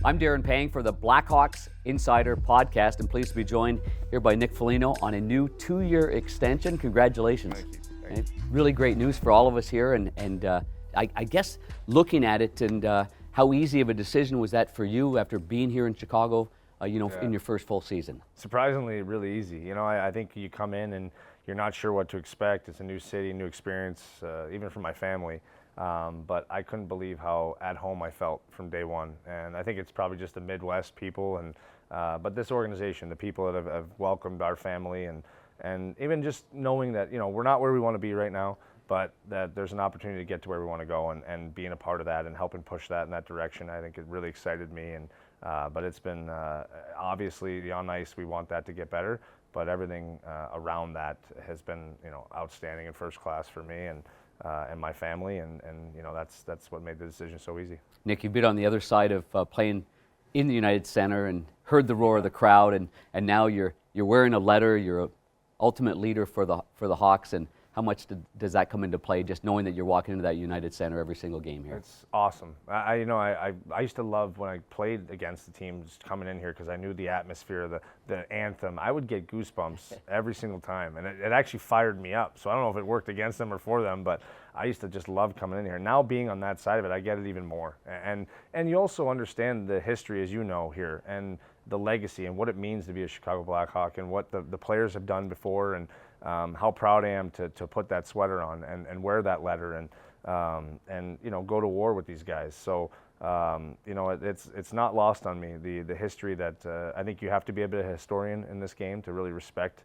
I'm Darren Pang for the Blackhawks Insider Podcast. I'm pleased to be joined here by Nick Foligno on a new 2-year extension. Congratulations. Thank you. Really great news for all of us here. And I guess looking at it and how easy of a decision was that for you after being here in Chicago, in your first full season? Surprisingly, really easy. I think you come in and you're not sure what to expect. It's a new city, new experience, even for my family. But I couldn't believe how at home I felt from day one. And I think it's probably just the Midwest people, but this organization, the people that have welcomed our family, and even just knowing that, we're not where we want to be right now, but that there's an opportunity to get to where we want to go, and being a part of that and helping push that in that direction, I think it really excited me. But it's been, obviously, on ice, we want that to get better, but everything around that has been, outstanding and first class for me and my family, and that's what made the decision so easy. Nick, you've been on the other side of playing in the United Center and heard the roar of the crowd, and now you're wearing a letter. You're an ultimate leader for the Hawks, and how much does that come into play, just knowing that you're walking into that United Center every single game here? It's awesome. I used to love when I played against the teams coming in here because I knew the atmosphere, the anthem. I would get goosebumps every single time, and it actually fired me up. So I don't know if it worked against them or for them, but I used to just love coming in here. Now being on that side of it, I get it even more. And you also understand the history, as you know, here, and the legacy and what it means to be a Chicago Blackhawk and what the players have done before, and how proud I am to put that sweater on and wear that letter and go to war with these guys. So it's not lost on me, the history that I think you have to be a bit of a historian in this game to really respect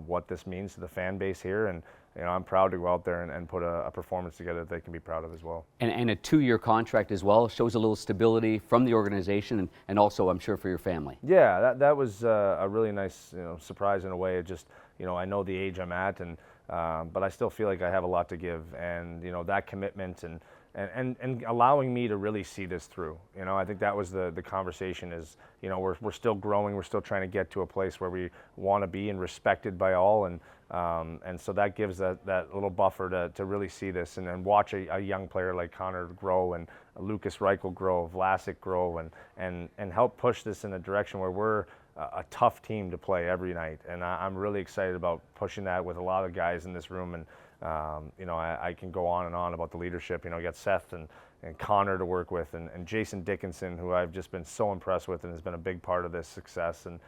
what this means to the fan base here. And I'm proud to go out there and put a performance together that they can be proud of as well. And a 2-year contract as well shows a little stability from the organization and also, I'm sure, for your family. Yeah, that was a really nice surprise in a way. It just, I know the age I'm at, but I still feel like I have a lot to give, and that commitment and allowing me to really see this through. I think that was the conversation is, we're still growing, we're still trying to get to a place where we want to be and respected by all, and so that gives that little buffer to really see this and then watch a young player like Connor grow and Lucas Reichel grow, Vlasic grow, and help push this in a direction where we're a tough team to play every night. And I'm really excited about pushing that with a lot of guys in this room. And I can go on and on about the leadership. I got Seth and Connor to work with, and Jason Dickinson, who I've just been so impressed with and has been a big part of this success. And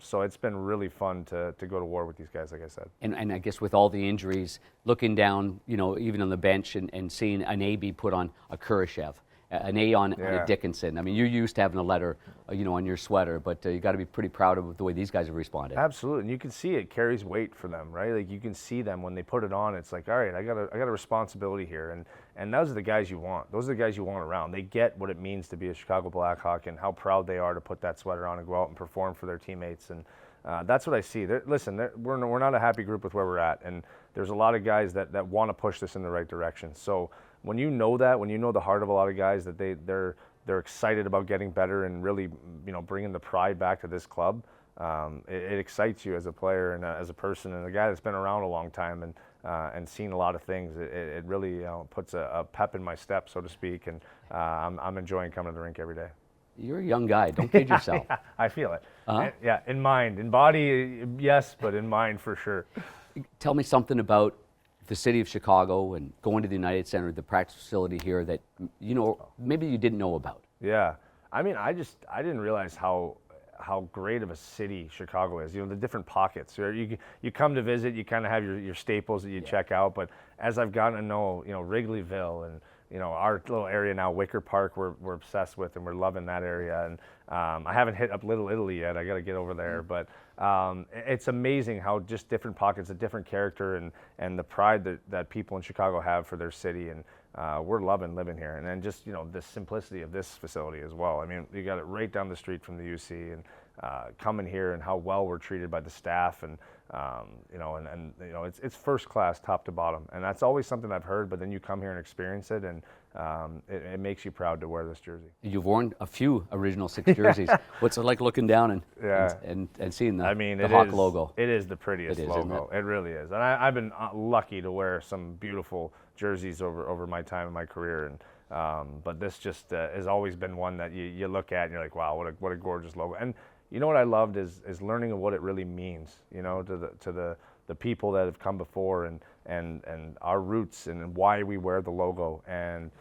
so it's been really fun to go to war with these guys, like I said. And I guess with all the injuries, looking down, even on the bench and seeing an A be put on a Kurashev, an A on a Dickinson. I mean, you're used to having a letter, on your sweater, but you got to be pretty proud of the way these guys have responded. Absolutely, and you can see it carries weight for them, right? Like you can see them when they put it on. It's like, all right, I got a responsibility here, and those are the guys you want. Those are the guys you want around. They get what it means to be a Chicago Blackhawk and how proud they are to put that sweater on and go out and perform for their teammates. And that's what I see. We're not a happy group with where we're at, and there's a lot of guys that want to push this in the right direction. So when you know the heart of a lot of guys, that they're excited about getting better and really bringing the pride back to this club, it excites you as a player and as a person and a guy that's been around a long time and seen a lot of things. It really puts a pep in my step, so to speak, and I'm enjoying coming to the rink every day. You're a young guy. Don't kid yourself. Yeah, I feel it. Uh-huh. Yeah, in mind. In body, yes, but in mind for sure. Tell me something about the city of Chicago and going to the United Center, the practice facility here that, maybe you didn't know about. Yeah. I mean, I didn't realize how great of a city Chicago is. The different pockets. You come to visit, you kind of have your staples that you check out, but as I've gotten to know, Wrigleyville and our little area now, Wicker Park, we're obsessed with, and we're loving that area. And I haven't hit up Little Italy yet. I got to get over there. But it's amazing how just different pockets, a different character, and the pride that people in Chicago have for their city. And we're loving living here. And then just, the simplicity of this facility as well. I mean, you got it right down the street from the UC, and coming here and how well we're treated by the staff, and it's first class, top to bottom, and that's always something I've heard. But then you come here and experience it, and it makes you proud to wear this jersey. You've worn a few Original Six jerseys. What's it like looking down and seeing the Hawk logo? It is the prettiest logo. It really is, and I've been lucky to wear some beautiful jerseys over my time in my career, and but this just has always been one that you look at and you're like, wow, what a gorgeous logo. And you know what I loved is learning of what it really means, you know, to the people that have come before, and our roots and why we wear the logo. And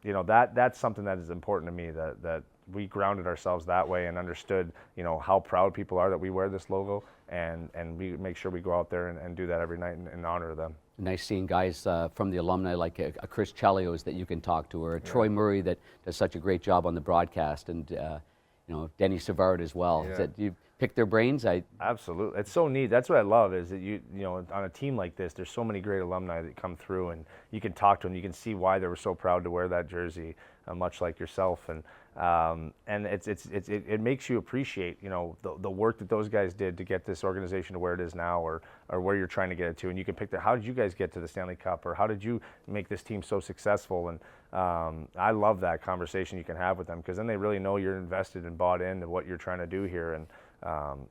you know, that's something that is important to me, that we grounded ourselves that way and understood, you know, how proud people are that we wear this logo, and we make sure we go out there and do that every night in honor of them. Nice seeing guys from the alumni like a Chris Chelios that you can talk to, or a Troy Murray that does such a great job on the broadcast, and you know, Denny Savard as well. Yeah. That you pick their brains? Absolutely. It's so neat. That's what I love, is that you know, on a team like this, there's so many great alumni that come through, and you can talk to them. You can see why they were so proud to wear that jersey, much like yourself. And it makes you appreciate, you know, the work that those guys did to get this organization to where it is now, or where you're trying to get it to. And you can pick how did you guys get to the Stanley Cup, or how did you make this team so successful? And I love that conversation you can have with them, because then they really know you're invested and bought into what you're trying to do here. And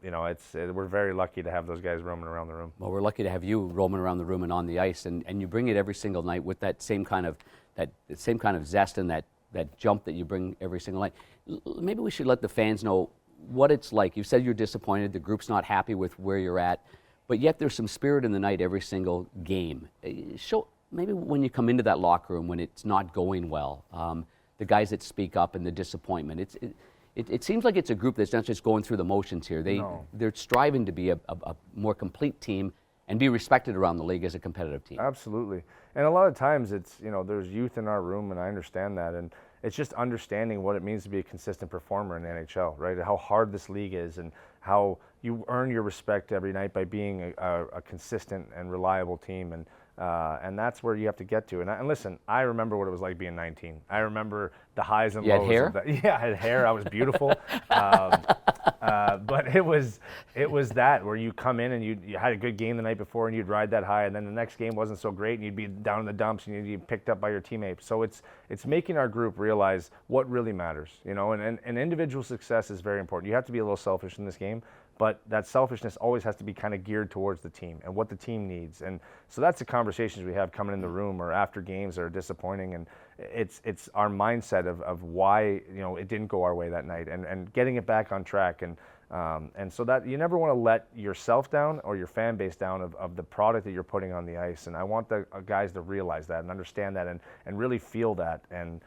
you know, we're very lucky to have those guys roaming around the room. Well, we're lucky to have you roaming around the room and on the ice, and you bring it every single night with that same kind of zest and that jump that you bring every single night. Maybe we should let the fans know what it's like. You said you're disappointed, the group's not happy with where you're at, but yet there's some spirit in the night every single game. Show maybe when you come into that locker room when it's not going well, the guys that speak up and the disappointment. It seems like it's a group that's not just going through the motions here. They're striving to be a more complete team and be respected around the league as a competitive team. Absolutely. And a lot of times it's, you know, there's youth in our room, and I understand that. And it's just understanding what it means to be a consistent performer in the NHL, right? How hard this league is, and how you earn your respect every night by being a consistent and reliable team. And that's where you have to get to. And listen, I remember what it was like being 19. I remember the highs and lows. You had hair? Yeah, I had hair. I was beautiful. But it was that where you come in and you had a good game the night before, and you'd ride that high, and then the next game wasn't so great, and you'd be down in the dumps, and you'd be picked up by your teammates. So it's making our group realize what really matters, you know. And individual success is very important. You have to be a little selfish in this game, but that selfishness always has to be kind of geared towards the team and what the team needs. And so that's the conversations we have coming in the room or after games that are disappointing. And it's our mindset of why, you know, it didn't go our way that night, and getting it back on track. And so that you never want to let yourself down or your fan base down of the product that you're putting on the ice. And I want the guys to realize that and understand that and really feel that. And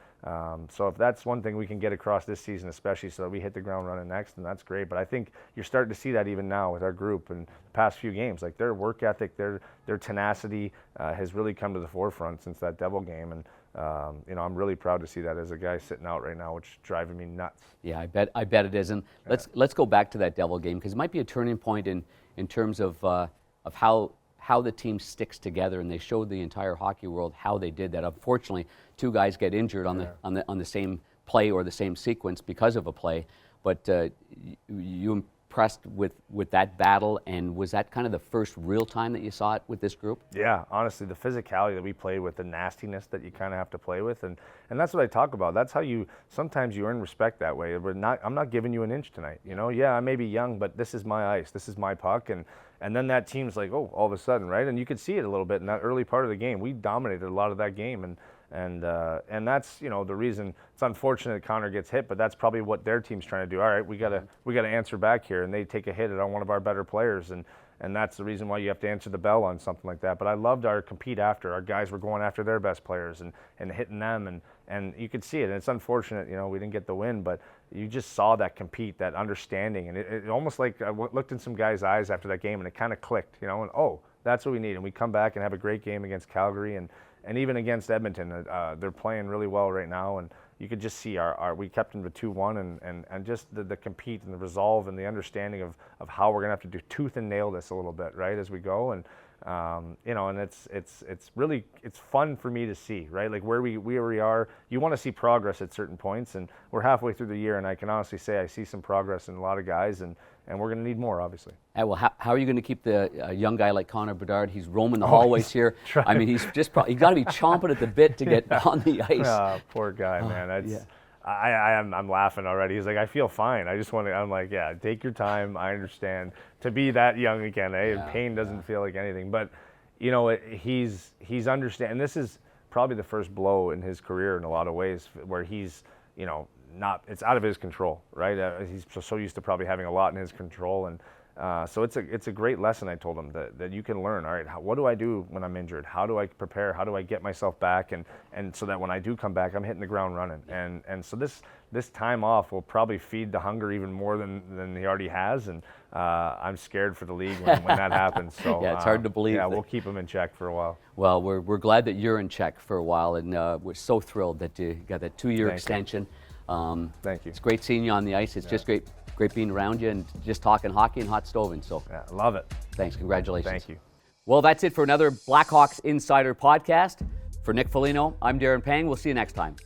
so if that's one thing we can get across this season, especially so that we hit the ground running next, then that's great. But I think you're starting to see that even now with our group and the past few games. Like, their work ethic, their tenacity has really come to the forefront since that Devil game. And you know, I'm really proud to see that as a guy sitting out right now, which is driving me nuts. Yeah, I bet it is. And let's go back to that Devil game, because it might be a turning point in terms of how the team sticks together, and they showed the entire hockey world how they did that. Unfortunately, two guys get injured on the same play or the same sequence because of a play. But you impressed with that battle, and was that kind of the first real time that you saw it with this group? Yeah, honestly, the physicality that we played with, the nastiness that you kind of have to play with, and that's what I talk about. That's how sometimes you earn respect that way. I'm not giving you an inch tonight, you know? Yeah, I may be young, but this is my ice, this is my puck, and then that team's like, oh, all of a sudden, right? And you could see it a little bit in that early part of the game. We dominated a lot of that game, and that's, you know, the reason. It's unfortunate that Connor gets hit, but that's probably what their team's trying to do. All right, we got to answer back here, and they take a hit on one of our better players, and that's the reason why you have to answer the bell on something like that. But I loved our compete after. Our guys were going after their best players and hitting them, and you could see it. And it's unfortunate, you know, we didn't get the win, but you just saw that compete, that understanding, and it almost like I looked in some guys' eyes after that game, and it kind of clicked, you know, and oh, that's what we need. And we come back and have a great game against Calgary, and even against Edmonton. They're playing really well right now, and you could just see we kept them to 2-1, and just the compete and the resolve and the understanding of how we're going to have to do tooth and nail this a little bit, right, as we go. And you know, and it's really fun for me to see, right, like where we are. You want to see progress at certain points, and we're halfway through the year, and I can honestly say I see some progress in a lot of guys, and we're going to need more, obviously. Well, how are you going to keep the young guy like Connor Bedard? He's roaming the hallways here. I mean, he's got to be chomping at the bit to get on the ice. Poor guy, man. That's, I'm laughing already. He's like, I feel fine. I just want to. I'm like, yeah, take your time. I understand. To be that young again, pain doesn't feel like anything. But he's understanding. This is probably the first blow in his career in a lot of ways where he's, it's out of his control, right? He's so used to probably having a lot in his control, and so it's a great lesson. I told him that you can learn. All right, what do I do when I'm injured? How do I prepare? How do I get myself back? And so that when I do come back, I'm hitting the ground running. And so this time off will probably feed the hunger even more than he already has. And I'm scared for the league when that happens. So yeah, it's hard to believe. Yeah, we'll keep him in check for a while. Well, we're glad that you're in check for a while, and we're so thrilled that you got that 2-year extension. Thank you. It's great seeing you on the ice. It's just great being around you and just talking hockey and hot stoving. So yeah, love it. Thanks. Congratulations. Thank you. Well, that's it for another Blackhawks Insider Podcast. For Nick Foligno, I'm Darren Pang. We'll see you next time.